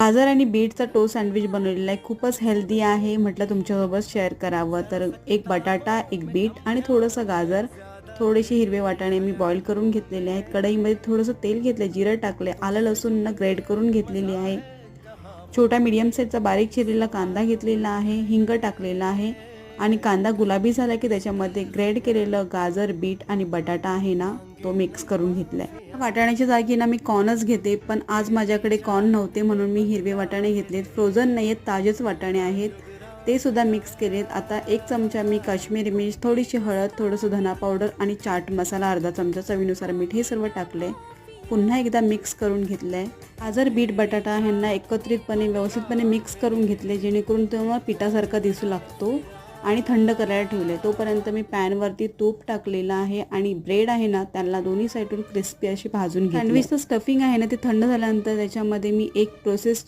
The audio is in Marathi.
गाजर आणि बीटचा टोस्ट सँडविच बनवलेला आहे, खूपच हेल्दी आहे, म्हटलं तुमच्यासोबत शेअर करावं. तर एक बटाटा, एक बीट आणि थोडंसं गाजर, थोडेसे हिरवे वाटाणे मी बॉईल करून घेतलेले आहेत. कढईमध्ये थोडंसं तेल घेतलं, जिरं टाकले, आलं लसूण ग्रेट करून घेतलेली आहे. छोटा मीडियम साईजचा बारीक चिरलेला कांदा घेतलेला आहे, हिंग टाकलेला आहे आणि कांदा गुलाबी झाला की त्याच्यामध्ये ग्रेट केलेलं गाजर, बीट आणि बटाटा आहे ना, तो मिक्स करून घेतलाय. वाटाण्याच्या जागी ना मी कॉर्नच घेते, पण आज माझ्याकडे कॉर्न नव्हते म्हणून मी हिरवे वाटाणे घेतलेत. फ्रोझन नाही आहेत, ताजेच वाटाणे आहेत, ते सुद्धा मिक्स केलेत. आता 1 चमचा मी काश्मीरी मिर्च, थोडीशी हळद, थोडंसं धना पावडर आणि चाट मसाला अर्धा चमचा, चवीनुसार मीठ हे सर्व टाकले. पुन्हा एकदा मिक्स करून घेतलंय. गाजर, बीट, बटाटा ह्यांना एकत्रितपणे व्यवस्थितपणे मिक्स करून घेतले, जेणेकरून तो पिठासारखा दिसू लागतो आणि थंड करायला ठेवले. तोपर्यंत मी पॅनवरती तूप टाकलेलं आहे आणि ब्रेड आहे ना, त्याला दोन्ही साईडून क्रिस्पी अशी भाजून घेतली. सँडविचचं स्टफिंग आहे ना, ते थंड झाल्यानंतर त्याच्यामध्ये मी एक प्रोसेस